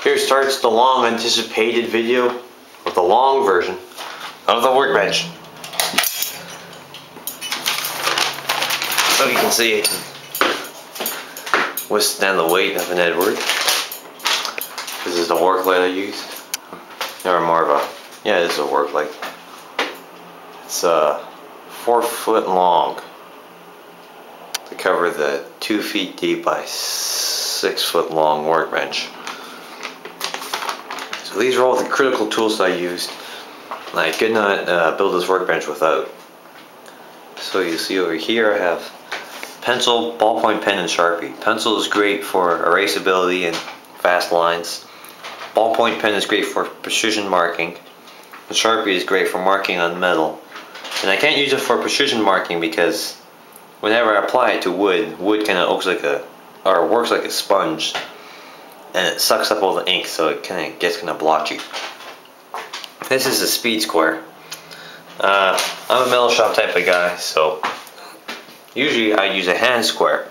Here starts the long anticipated video of the long version of the workbench. So you can see it can withstand the weight of an Edward. This is the work light I used. Or more of a, yeah, this is a work light. It's 4 foot long to cover the 2 feet deep by 6 foot long workbench. So these are all the critical tools I used. I could not build this workbench without. So you see over here I have pencil, ballpoint pen, and Sharpie. Pencil is great for erasability and fast lines. Ballpoint pen is great for precision marking. And Sharpie is great for marking on metal. And I can't use it for precision marking because whenever I apply it to wood, wood kind of works like a sponge, and it sucks up all the ink, so it kind of gets kind of blotchy. This is a speed square. I'm a metal shop type of guy, so usually I use a hand square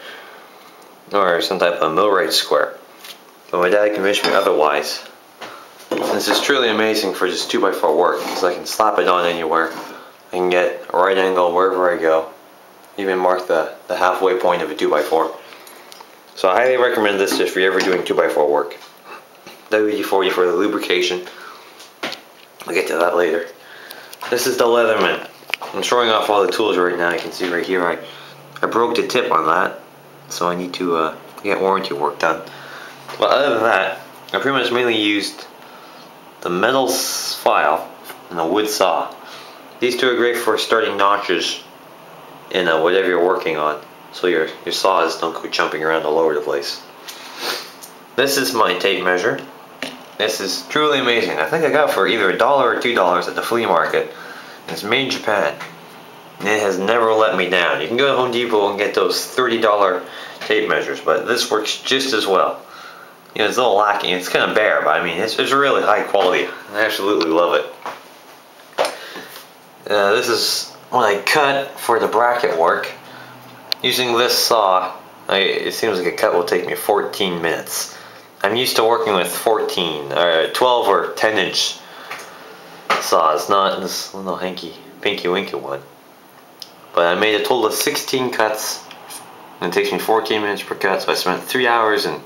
or some type of millwright square, but my dad convinced me otherwise. This is truly amazing for just 2x4 work because I can slap it on anywhere. I can get a right angle wherever I go, even mark the halfway point of a 2x4. So I highly recommend this if you're ever doing 2x4 work. WD-40 for the lubrication. I'll get to that later. This is the Leatherman. I'm showing off all the tools right now. You can see right here I broke the tip on that, so I need to get warranty work done. But other than that, I pretty much mainly used the metal file and the wood saw. These two are great for starting notches in whatever you're working on, so your saws don't go jumping around all over the place. This is my tape measure. This is truly amazing. I think I got it for either $1 or $2 at the flea market. It's made in Japan. And it has never let me down. You can go to Home Depot and get those $30 tape measures, but this works just as well. You know, it's a little lacking. It's kind of bare, but I mean, it's really high quality. I absolutely love it. This is what I cut for the bracket work. Using this saw, it seems like a cut will take me 14 minutes. I'm used to working with 12 or 10 inch saws, not this little pinky winky one. But I made a total of 16 cuts, and it takes me 14 minutes per cut, so I spent 3 hours and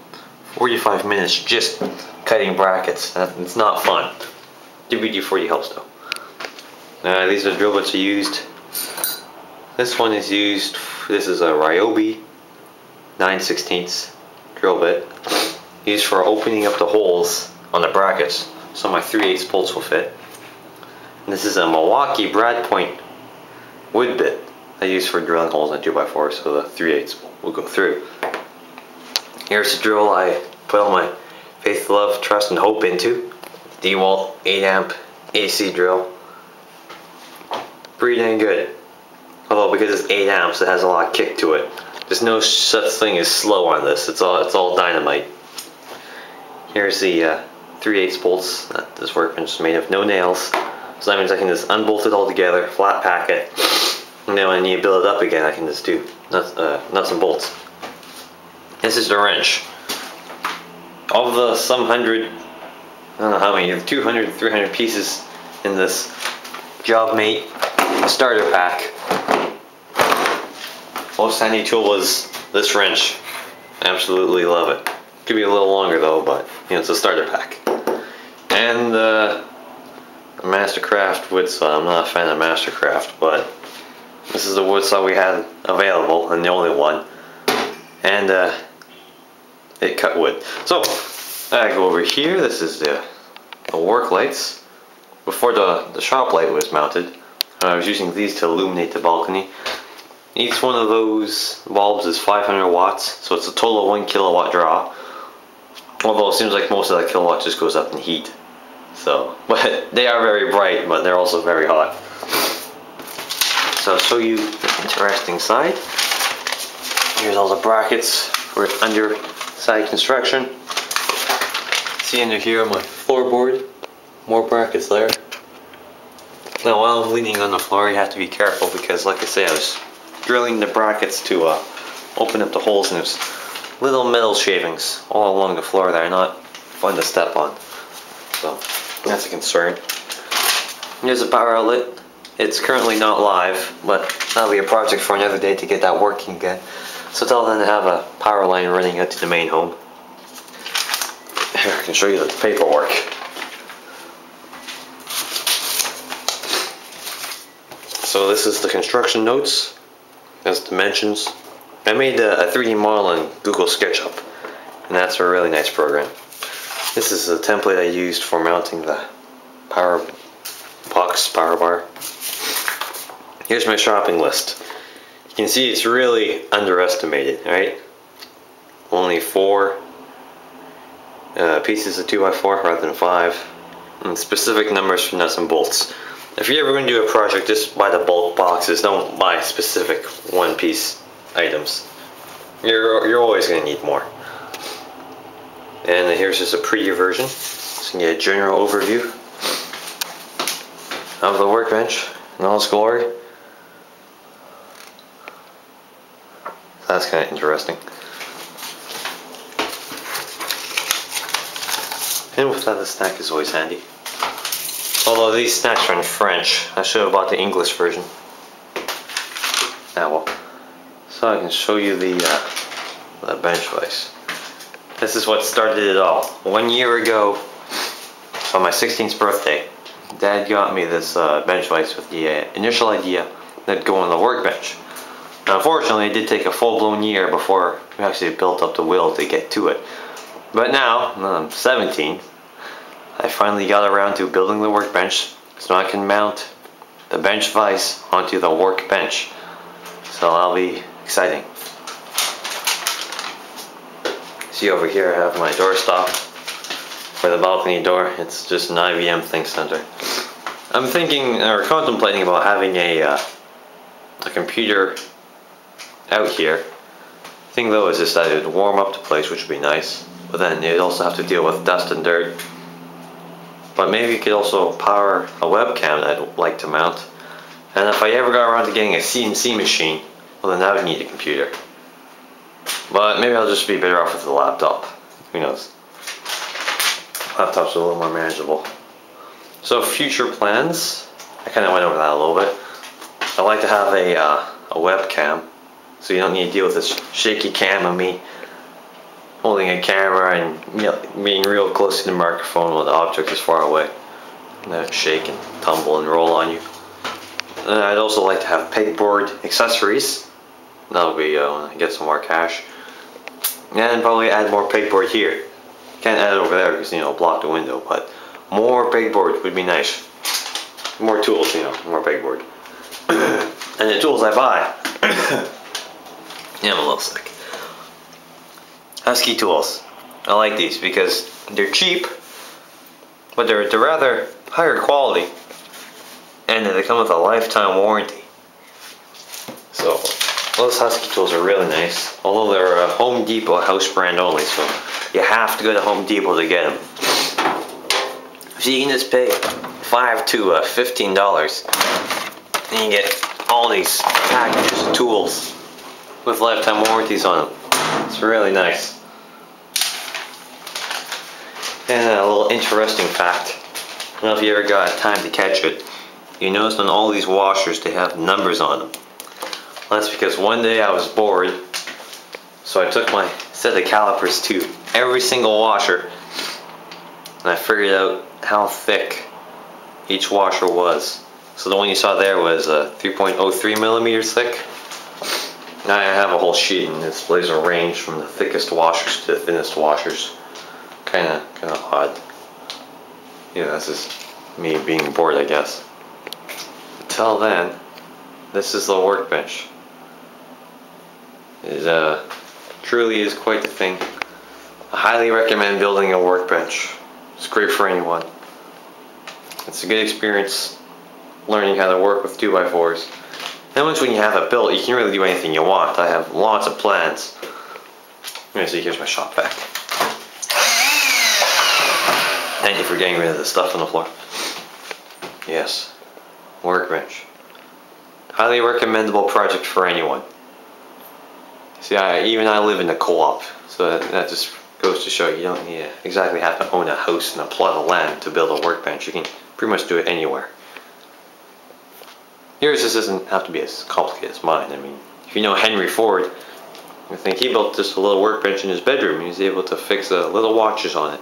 45 minutes just cutting brackets. It's not fun. WD-40 helps though. These are the drill bits I used. This one is used, this is a Ryobi 9/16 drill bit, used for opening up the holes on the brackets so my 3/8 bolts will fit. And this is a Milwaukee Brad Point wood bit I use for drilling holes in 2x4 so the 3/8 will go through. Here's the drill I put all my faith, love, trust, and hope into. DeWalt 8 amp AC drill. Pretty dang good. Although because it's 8 amps, it has a lot of kick to it. There's no such thing as slow on this. It's all dynamite. Here's the 3/8 bolts that this workbench is made of. No nails. So that means I can just unbolt it all together, flat pack it, and then when I need to build it up again, I can just do nuts and bolts. This is the wrench. Of the some hundred, I don't know how many, 200, 300 pieces in this JobMate starter pack. Most handy tool was this wrench. Absolutely love it. Could be a little longer though, but you know, it's a starter pack. And a Mastercraft wood saw. I'm not a fan of Mastercraft, but this is the wood saw we had available and the only one. And it cut wood. So I go over here. This is the work lights. Before the shop light was mounted, I was using these to illuminate the balcony. Each one of those bulbs is 500 watts, so it's a total of 1 kilowatt draw. Although it seems like most of that kilowatt just goes up in heat. So, but they are very bright, but they're also very hot. So I'll show you the interesting side. Here's all the brackets for underside construction. See under here on my floorboard, more brackets there. Now while I'm leaning on the floor, you have to be careful because, like I say, I was drilling the brackets to open up the holes, and there's little metal shavings all along the floor there. Not fun to step on. So that's a concern. Here's a power outlet. It's currently not live, but that'll be a project for another day to get that working again. So till then, I have a power line running out to the main home. Here, I can show you the paperwork. So this is the construction notes. Has dimensions. I made a 3D model in Google SketchUp, and that's a really nice program. This is a template I used for mounting the power box, power bar. Here's my shopping list. You can see it's really underestimated, right? Only 4 pieces of 2x4 rather than 5, and specific numbers for nuts and bolts. If you're ever going to do a project, just buy the bulk boxes. Don't buy specific one-piece items. You're always going to need more. And here's just a preview version, so you can get a general overview of the workbench in all its glory. That's kind of interesting. And with that, the snack is always handy. Although these snacks are in French, I should have bought the English version. Ah well. So I can show you the bench vise. This is what started it all. 1 year ago, on my 16th birthday, Dad got me this bench vise with the initial idea that it'd go on the workbench. Now, unfortunately, it did take a full-blown year before we actually built up the will to get to it. But now, I'm 17, I finally got around to building the workbench, so I can mount the bench vise onto the workbench. So that'll be exciting. See over here, I have my doorstop for the balcony door. It's just an IBM ThinkCentre. I'm thinking or contemplating about having a computer out here. The thing though is just that it would warm up the place, which would be nice, but then you'd also have to deal with dust and dirt. But maybe you could also power a webcam that I'd like to mount. And if I ever got around to getting a CNC machine, well then I would need a computer. But maybe I'll just be better off with the laptop. Who knows? Laptop's a little more manageable. So future plans, I kind of went over that a little bit. I'd like to have a webcam, so you don't need to deal with this shaky cam of me holding a camera and being real close to the microphone while the object is far away. And then shake and tumble and roll on you. And I'd also like to have pegboard accessories. That'll be when I get some more cash. And probably add more pegboard here. Can't add it over there because, block the window, but more pegboard would be nice. More tools, more pegboard. And the tools I buy. Yeah, I'm a little sick. Husky tools. I like these because they're cheap, but they're rather higher quality, and they come with a lifetime warranty. So those Husky tools are really nice, although they're a Home Depot house brand only, so you have to go to Home Depot to get them. So you can just pay $5 to $15 and you get all these packages of tools with lifetime warranties on them. It's really nice. And a little interesting fact, I don't know if you ever got time to catch it, you notice on all these washers they have numbers on them. Well, that's because one day I was bored, so I took my set of calipers to every single washer and I figured out how thick each washer was. So the one you saw there was 3.03 millimeters thick. Now I have a whole sheet and it displays a range from the thickest washers to the thinnest washers. Kinda odd. Yeah, that's just me being bored, I guess. Until then, this is the workbench. It truly is quite the thing. I highly recommend building a workbench. It's great for anyone. It's a good experience learning how to work with 2x4s. And once when you have it built, you can really do anything you want. I have lots of plans. See, here's my shop vac. Thank you for getting rid of the stuff on the floor. Yes, workbench. Highly recommendable project for anyone. See, even I live in a co-op, so that just Goes to show you don't exactly have to own a house and a plot of land to build a workbench. You can pretty much do it anywhere. Yours just doesn't have to be as complicated as mine. I mean, if you know Henry Ford, I think he built just a little workbench in his bedroom. He was able to fix little watches on it.